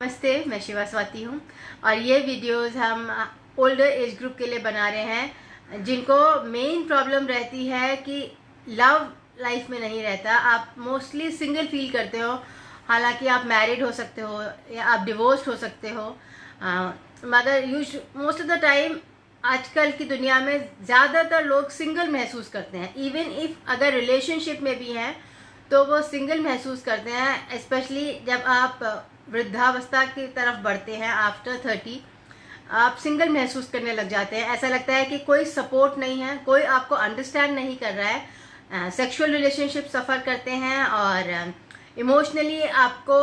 नमस्ते, मैं शिवा स्वाति हूँ और ये वीडियोस हम ओल्डर एज ग्रुप के लिए बना रहे हैं जिनको मेन प्रॉब्लम रहती है कि लव लाइफ में नहीं रहता। आप मोस्टली सिंगल फील करते हो, हालांकि आप मैरिड हो सकते हो या आप डिवोर्स्ड हो सकते हो, मगर मोस्ट ऑफ द टाइम आजकल की दुनिया में ज़्यादातर लोग सिंगल महसूस करते हैं। इवन इफ अगर रिलेशनशिप में भी हैं तो वो सिंगल महसूस करते हैं, स्पेशली जब आप वृद्धावस्था की तरफ बढ़ते हैं। आफ्टर 30 आप सिंगल महसूस करने लग जाते हैं। ऐसा लगता है कि कोई सपोर्ट नहीं है, कोई आपको अंडरस्टैंड नहीं कर रहा है। सेक्सुअल रिलेशनशिप सफ़र करते हैं और इमोशनली आपको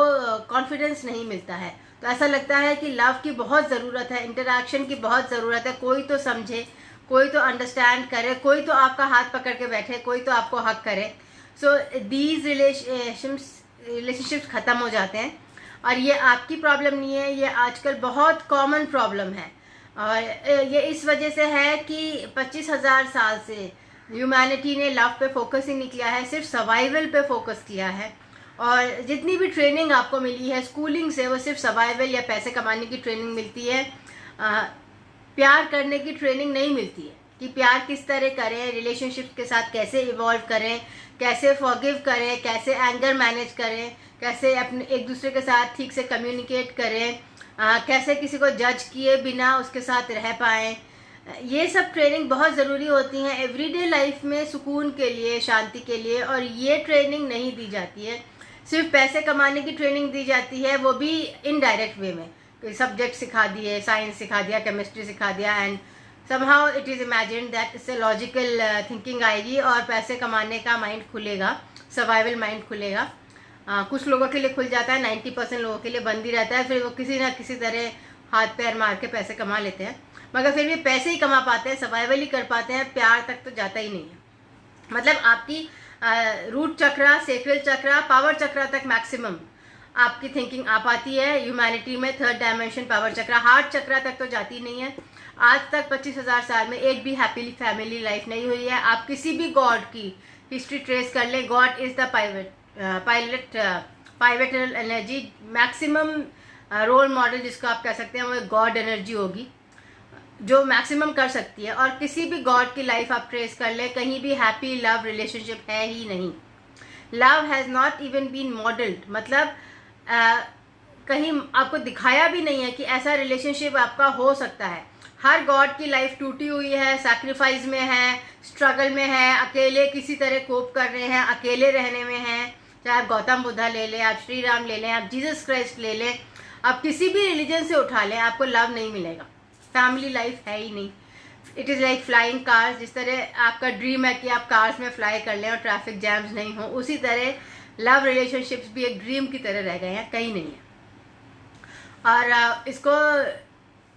कॉन्फिडेंस नहीं मिलता है। तो ऐसा लगता है कि लव की बहुत ज़रूरत है, इंटरैक्शन की बहुत ज़रूरत है। कोई तो समझे, कोई तो अंडरस्टैंड करे, कोई तो आपका हाथ पकड़ के बैठे, कोई तो आपको हक करे। सो दीज रिलेशनशिप्स ख़त्म हो जाते हैं और ये आपकी प्रॉब्लम नहीं है, ये आजकल बहुत कॉमन प्रॉब्लम है। और ये इस वजह से है कि 25,000 साल से ह्यूमैनिटी ने लव पे फोकस ही नहीं किया है, सिर्फ सर्वाइवल पे फोकस किया है। और जितनी भी ट्रेनिंग आपको मिली है स्कूलिंग से, वो सिर्फ सर्वाइवल या पैसे कमाने की ट्रेनिंग मिलती है। प्यार करने की ट्रेनिंग नहीं मिलती है कि प्यार किस तरह करें, रिलेशनशिप के साथ कैसे इवॉल्व करें, कैसे फॉरगिव करें, कैसे एंगर मैनेज करें, कैसे अपने एक दूसरे के साथ ठीक से कम्युनिकेट करें, कैसे किसी को जज किए बिना उसके साथ रह पाएँ। ये सब ट्रेनिंग बहुत ज़रूरी होती हैं एवरीडे लाइफ में, सुकून के लिए, शांति के लिए। और ये ट्रेनिंग नहीं दी जाती है, सिर्फ पैसे कमाने की ट्रेनिंग दी जाती है, वो भी इनडायरेक्ट वे में। कोई सब्जेक्ट सिखा दिए, साइंस सिखा दिया, केमिस्ट्री सिखा दिया, and somehow it is imagined that इससे लॉजिकल थिंकिंग आएगी और पैसे कमाने का माइंड खुलेगा, सर्वाइवल माइंड खुलेगा। कुछ लोगों के लिए खुल जाता है, 90% लोगों के लिए बंद ही रहता है। फिर वो किसी ना किसी तरह हाथ पैर मार के पैसे कमा लेते हैं, मगर फिर भी पैसे ही कमा पाते हैं, सर्वाइवल ही कर पाते हैं, प्यार तक तो जाता ही नहीं है। मतलब आपकी रूट चक्रा, सेक्रल चक्रा, पावर चक्रा तक मैक्सिमम आपकी थिंकिंग आ पाती है ह्यूमैनिटी में। थर्ड डायमेंशन पावर चक्रा, हार्ट चक्रा तक तो जाती नहीं है। आज तक 25,000 साल में एक भी हैप्पीली फैमिली लाइफ नहीं हुई है। आप किसी भी गॉड की हिस्ट्री ट्रेस कर लें, God is the pivotal energy. Maximum role model जिसको आप कह सकते हैं वो गॉड एनर्जी होगी जो मैक्सिमम कर सकती है। और किसी भी गॉड की लाइफ आप ट्रेस कर लें, कहीं भी हैप्पी लव रिलेशनशिप है ही नहीं। Love has not even been modelled, मतलब कहीं आपको दिखाया भी नहीं है कि ऐसा रिलेशनशिप आपका हो सकता है। हर गॉड की लाइफ टूटी हुई है, सैक्रिफाइस में है, स्ट्रगल में है, अकेले किसी तरह कोप कर रहे हैं, अकेले रहने में हैं। चाहे आप गौतम बुद्धा ले लें, आप श्री राम ले लें, आप जीसस क्राइस्ट ले लें, आप किसी भी रिलीजन से उठा लें, आपको लव नहीं मिलेगा। फैमिली लाइफ है ही नहीं। It is like flying cars. जिस तरह आपका ड्रीम है कि आप कार्स में फ्लाई कर लें और ट्रैफिक जैम्स नहीं हो, उसी तरह लव रिलेशनशिप्स भी एक ड्रीम की तरह रह गए हैं, कहीं नहीं है। और इसको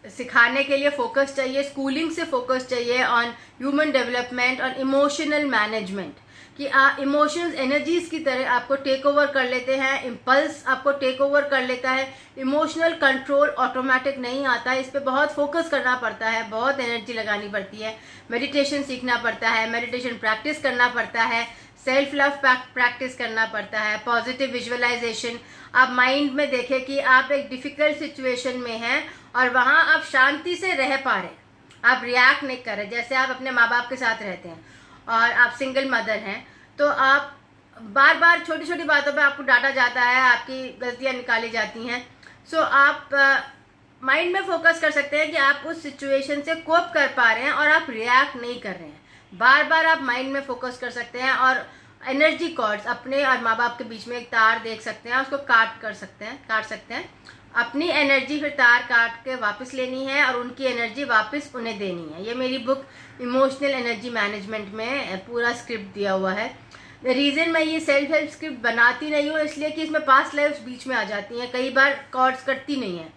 सिखाने के लिए फोकस चाहिए, स्कूलिंग से फोकस चाहिए on human development, on emotional management, कि इमोशंस एनर्जीज की तरह आपको टेक ओवर कर लेते हैं, इम्पल्स आपको टेक ओवर कर लेता है। इमोशनल कंट्रोल ऑटोमेटिक नहीं आता है, इस पर बहुत फोकस करना पड़ता है, बहुत एनर्जी लगानी पड़ती है। मेडिटेशन सीखना पड़ता है, मेडिटेशन प्रैक्टिस करना पड़ता है, सेल्फ लव प्रैक्टिस करना पड़ता है, पॉजिटिव विजुअलाइजेशन। आप माइंड में देखें कि आप एक डिफ़िकल्ट सिचुएशन में हैं और वहाँ आप शांति से रह पा रहे हैं, आप रिएक्ट नहीं कर रहे। जैसे आप अपने माँ बाप के साथ रहते हैं और आप सिंगल मदर हैं, तो आप बार बार छोटी छोटी बातों पे आपको डांटा जाता है, आपकी गलतियाँ निकाली जाती हैं। सो आप माइंड में फोकस कर सकते हैं कि आप उस सिचुएशन से कोप कर पा रहे हैं और आप रिएक्ट नहीं कर रहे हैं। बार बार आप माइंड में फोकस कर सकते हैं और एनर्जी कॉर्ड्स, अपने और माँ बाप के बीच में एक तार देख सकते हैं, उसको काट सकते हैं। अपनी एनर्जी फिर तार काट के वापस लेनी है और उनकी एनर्जी वापस उन्हें देनी है। ये मेरी बुक इमोशनल एनर्जी मैनेजमेंट में पूरा स्क्रिप्ट दिया हुआ है। रीज़न मैं ये सेल्फ हेल्प स्क्रिप्ट बनाती नहीं हूँ इसलिए कि इसमें पास्ट लाइफ्स बीच में आ जाती हैं, कई बार कॉर्ड्स कटती नहीं हैं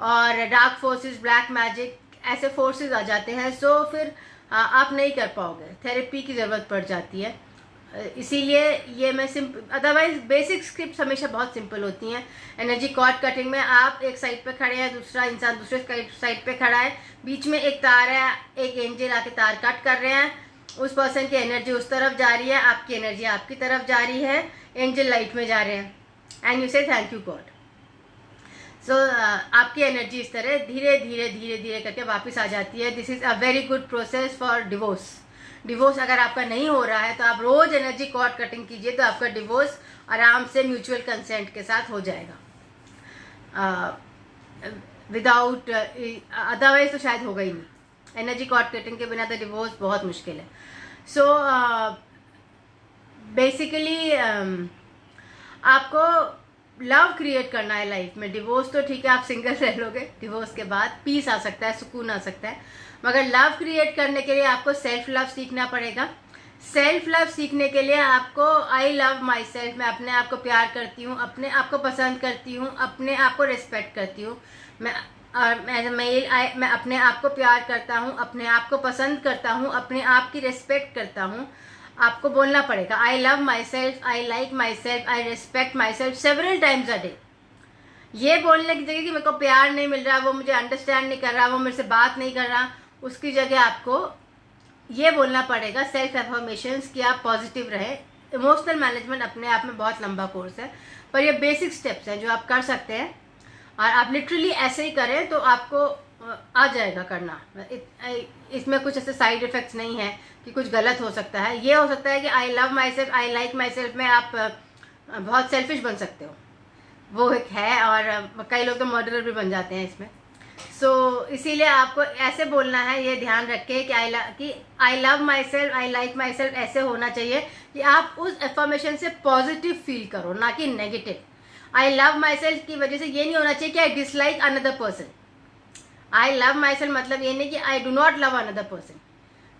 और डार्क फोर्सेस, ब्लैक मैजिक, ऐसे फोर्सेस आ जाते हैं। सो फिर आप नहीं कर पाओगे, थेरेपी की ज़रूरत पड़ जाती है। इसीलिए ये मैं अदरवाइज बेसिक स्क्रिप्ट हमेशा बहुत सिंपल होती हैं। एनर्जी कॉर्ड कटिंग में आप एक साइड पे खड़े हैं, दूसरा इंसान दूसरे साइड पे खड़ा है, बीच में एक तार है, एक एंजल आके तार कट कर रहे हैं, उस पर्सन की एनर्जी उस तरफ जा रही है, आपकी एनर्जी आपकी तरफ जा रही है, एंजल लाइट में जा रहे हैं, एंड यू से थैंक यू गॉड। सो आपकी एनर्जी इस तरह धीरे धीरे धीरे धीरे करके वापस आ जाती है. This is a very good process for divorce. Divorce अगर आपका नहीं हो रहा है तो आप रोज़ एनर्जी कॉर्ड कटिंग कीजिए तो आपका डिवोर्स आराम से म्यूचुअल कंसेंट के साथ हो जाएगा. विदाउट अदरवाइज तो शायद होगा ही नहीं. एनर्जी कॉर्ड कटिंग के बिना तो डिवोर्स बहुत मुश्किल है. सो बेसिकली आपको लव क्रिएट करना है लाइफ में. डिवोर्स तो ठीक है, आप सिंगल रह लोगे, डिवोर्स के बाद पीस आ सकता है, सुकून आ सकता है. मगर लव क्रिएट करने के लिए आपको सेल्फ लव सीखना पड़ेगा. सेल्फ लव सीखने के लिए आपको आई लव माई सेल्फ, मैं अपने आप को प्यार करती हूँ, अपने आप को पसंद करती हूँ, अपने आप को रिस्पेक्ट करती हूँ. मैं अपने आप को प्यार करता हूँ, अपने आप को पसंद करता हूँ, अपने आप की रिस्पेक्ट करता हूँ. आपको बोलना पड़ेगा आई love myself, I like myself, I respect my self several times a day. ये बोलने की जगह कि मेरे को प्यार नहीं मिल रहा, वो मुझे अंडरस्टैंड नहीं कर रहा, वो मेरे से बात नहीं कर रहा, उसकी जगह आपको ये बोलना पड़ेगा सेल्फ एफर्मेशंस कि आप पॉजिटिव रहे. इमोशनल मैनेजमेंट अपने आप में बहुत लंबा कोर्स है, पर ये बेसिक स्टेप्स हैं जो आप कर सकते हैं और आप लिटरली ऐसे ही करें तो आपको आ जाएगा करना. इसमें कुछ ऐसे साइड इफेक्ट्स नहीं है कि कुछ गलत हो सकता है. ये हो सकता है कि आई love myself, I like my self में आप बहुत सेल्फिश बन सकते हो, वो एक है. और कई लोग तो मर्डरर भी बन जाते हैं इसमें. सो इसीलिए आपको ऐसे बोलना है, ये ध्यान रखें कि आई love myself, I like myself ऐसे होना चाहिए कि आप उस एफर्मेशन से पॉजिटिव फील करो, ना कि negative. I love myself की वजह से ये नहीं होना चाहिए कि I dislike another person. I love myself मतलब ये नहीं कि I do not love another person.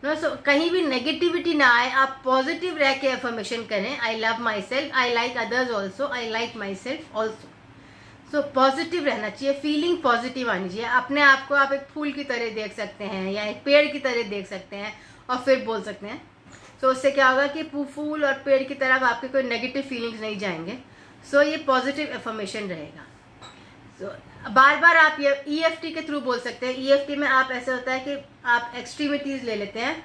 No, so कहीं भी नेगेटिविटी ना आए, आप पॉजिटिव रह के एफर्मेशन करें. आई love myself, I like others also, I like my self also. So positive रहना चाहिए, फीलिंग पॉजिटिव आनी चाहिए. अपने आप को आप एक फूल की तरह देख सकते हैं या एक पेड़ की तरह देख सकते हैं और फिर बोल सकते हैं. सो उससे क्या होगा कि फूल और पेड़ की तरफ आपके कोई नेगेटिव फीलिंग्स नहीं जाएंगे. सो ये पॉजिटिव एफर्मेशन रहेगा. सो बार बार आप ये EFT के थ्रू बोल सकते हैं. EFT में आप ऐसा होता है कि आप एक्सट्रीमिटीज़ ले लेते हैं,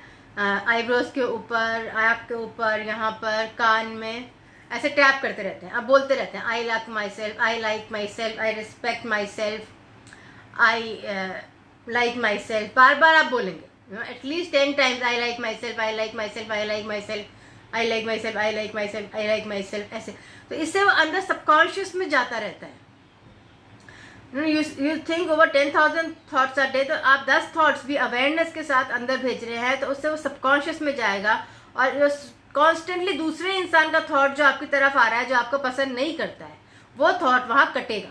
आईब्रोज के ऊपर, आँख के ऊपर, यहाँ पर कान में ऐसे टैप करते रहते हैं. आप बोलते रहते हैं I like myself, I like myself, I respect myself, I like myself. बार बार आप बोलेंगे at least 10 times. I like myself, I like myself, I like myself, I like myself, I like myself, I like myself, ऐसे. तो इससे वो अंदर subconscious में जाता रहता है. You think over 10,000 thoughts a day, तो आप 10 थॉट्स भी अवेयरनेस के साथ अंदर भेज रहे हैं तो उससे वो सबकॉन्शियस में जाएगा और कॉन्स्टेंटली दूसरे इंसान का थॉट जो आपकी तरफ आ रहा है, जो आपको पसंद नहीं करता है, वो थॉट वहाँ कटेगा.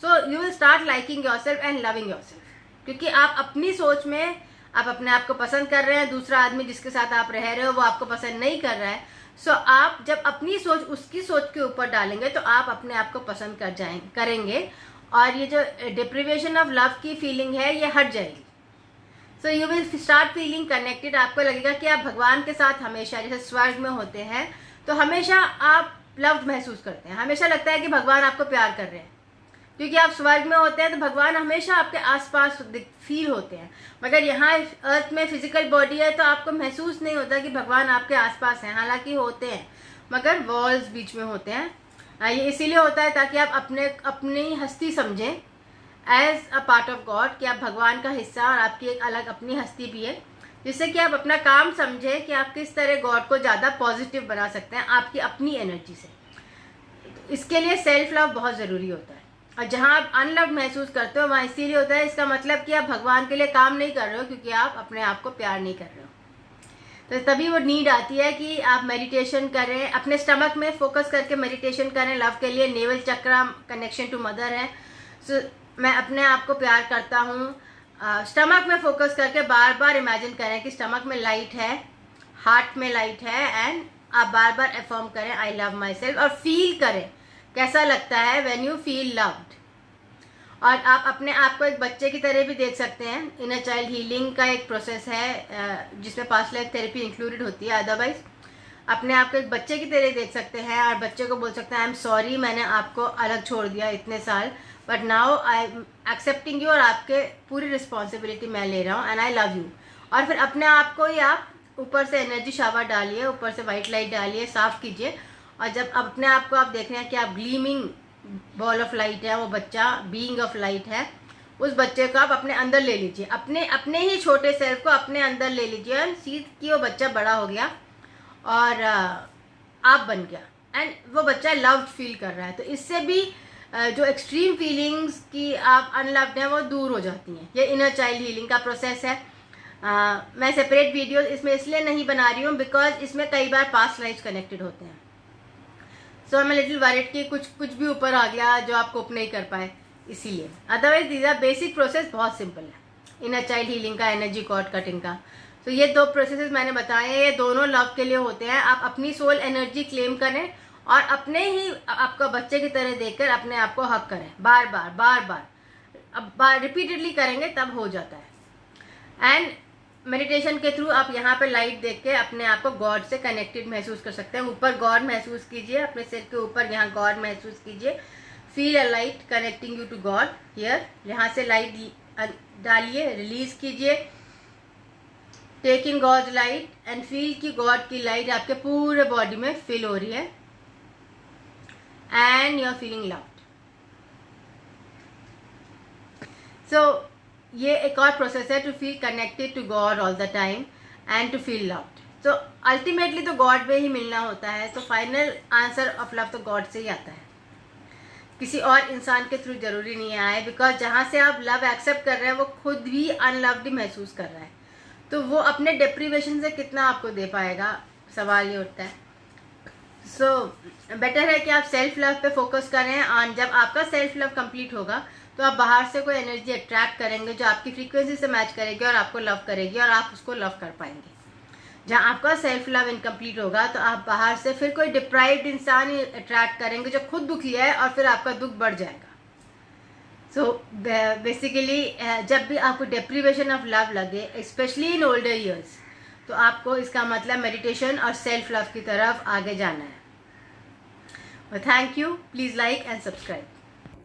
So you will start liking your self and loving your self, क्योंकि आप अपनी सोच में आप अपने आप को पसंद कर रहे हैं. दूसरा आदमी जिसके साथ आप रह रहे हो वो आपको पसंद नहीं कर रहा है. सो आप जब अपनी सोच उसकी सोच के ऊपर डालेंगे तो आप अपने आप को पसंद करेंगे और ये जो डिप्रिवेशन ऑफ लव की फीलिंग है ये हट जाएगी. So you will start feeling connected. आपको लगेगा कि आप भगवान के साथ हमेशा, जैसे स्वर्ग में होते हैं तो हमेशा आप लव्ड महसूस करते हैं, हमेशा लगता है कि भगवान आपको प्यार कर रहे हैं, क्योंकि आप स्वर्ग में होते हैं तो भगवान हमेशा आपके आसपास फील होते हैं. मगर यहाँ अर्थ में फिजिकल बॉडी है तो आपको महसूस नहीं होता कि भगवान आपके आसपास हैं. हालांकि होते हैं मगर वॉल्स बीच में होते हैं. ये इसीलिए होता है ताकि आप अपनी हस्ती समझें as a part of God, कि आप भगवान का हिस्सा और आपकी एक अलग अपनी हस्ती भी है, जिससे कि आप अपना काम समझें कि आप किस तरह गॉड को ज़्यादा पॉजिटिव बना सकते हैं आपकी अपनी एनर्जी से. इसके लिए सेल्फ लव बहुत ज़रूरी होता है. और जहाँ आप अनलव्ड महसूस करते हो वहाँ इसीलिए होता है, इसका मतलब कि आप भगवान के लिए काम नहीं कर रहे हो, क्योंकि आप अपने आप को प्यार नहीं कर रहे हो. तो तभी वो नीड आती है कि आप मेडिटेशन करें, अपने स्टमक में फोकस करके मेडिटेशन करें लव के लिए. Navel chakra connection to mother है. सो मैं अपने आप को प्यार करता हूँ. स्टमक में फोकस करके बार बार इमेजिन करें कि स्टमक में लाइट है, हार्ट में लाइट है, एंड आप बार बार अफर्म करें आई लव माई सेल्फ और फील करें कैसा लगता है व्हेन यू फील लव्ड. और आप अपने आप को एक बच्चे की तरह भी देख सकते हैं. इनर चाइल्ड हीलिंग का एक प्रोसेस है जिसमें पास्ट लाइफ थेरेपी इंक्लूडेड होती है. अदरवाइज अपने आप को एक बच्चे की तरह देख सकते हैं और बच्चे को बोल सकते हैं आई एम सॉरी, मैंने आपको अलग छोड़ दिया इतने साल, but now I am accepting you और आपके पूरी रिस्पॉन्सिबिलिटी मैं ले रहा हूँ एंड आई लव यू. और फिर अपने आप को ही आप ऊपर से एनर्जी शावर डालिए, ऊपर से वाइट लाइट डालिए, साफ कीजिए. और जब अपने आप को आप देख रहे हैं कि आप ग्लीमिंग बॉल ऑफ लाइट है, वो बच्चा बीइंग ऑफ लाइट है, उस बच्चे को आप अपने अंदर ले लीजिए, अपने ही छोटे सेल्फ को अपने अंदर ले लीजिए एंड सी कि वो बच्चा बड़ा हो गया और आप बन गया एंड वो बच्चा लव्ड फील कर रहा है। तो इससे भी जो एक्सट्रीम फीलिंग्स की आप अनलव्ड हैं वो दूर हो जाती हैं। ये इनर चाइल्ड हीलिंग का प्रोसेस है। मैं सेपरेट वीडियो इसमें इसलिए नहीं बना रही हूँ बिकॉज इसमें कई बार पास्ट लाइफ कनेक्टेड होते हैं। सो आई एम लिटिल वरीड कि कुछ भी ऊपर आ गया जो आप कोप नहीं कर पाए, इसीलिए। Otherwise these are basic process बहुत सिंपल है, इनर चाइल्ड हीलिंग का, एनर्जी कॉर्ड कटिंग का। तो ये 2 प्रोसेसेस मैंने बताए हैं, ये दोनों लव के लिए होते हैं। आप अपनी सोल एनर्जी क्लेम करें और अपने ही आपका बच्चे की तरह देखकर अपने आप को हक करें, बार बार अब रिपीटेडली करेंगे तब हो जाता है। एंड मेडिटेशन के थ्रू आप यहाँ पे लाइट देख के अपने आप को गॉड से कनेक्टेड महसूस कर सकते हैं। ऊपर गॉड महसूस कीजिए, अपने सिर के ऊपर यहाँ गॉड महसूस कीजिए। Feel a light connecting you to God here. यहाँ से लाइट डालिए, रिलीज कीजिए, take in God light and feel कि गॉड की लाइट आपके पूरे बॉडी में फिल हो रही है and you are feeling loved. So ये एक और प्रोसेस है to feel connected to God all the time and to feel loved. तो अल्टीमेटली तो गॉड में ही मिलना होता है, तो फाइनल आंसर ऑफ लव तो गॉड से ही आता है, किसी और इंसान के थ्रू जरूरी नहीं आए। बिकॉज जहाँ से आप लव एक्सेप्ट कर रहे हैं वो खुद भी अनलव्ड महसूस कर रहा है, तो वो अपने डिप्रीवेशन से कितना आपको दे पाएगा, सवाल ये उठता है। सो बेटर है कि आप सेल्फ लव पे फोकस करें और जब आपका सेल्फ लव कंप्लीट होगा तो आप बाहर से कोई एनर्जी अट्रैक्ट करेंगे जो आपकी फ्रीक्वेंसी से मैच करेगी और आपको लव करेगी और आप उसको लव कर पाएंगे। जहाँ आपका सेल्फ लव इनकम्प्लीट होगा तो आप बाहर से फिर कोई डिप्राइव्ड इंसान ही अट्रैक्ट करेंगे जो खुद दुखी है और फिर आपका दुख बढ़ जाएगा। सो बेसिकली जब भी आपको डिप्रीवेशन ऑफ लव लगे, स्पेशली इन ओल्डर ईयर्स, तो आपको इसका मतलब मेडिटेशन और सेल्फ लव की तरफ आगे जाना है। Thank you, please like and subscribe.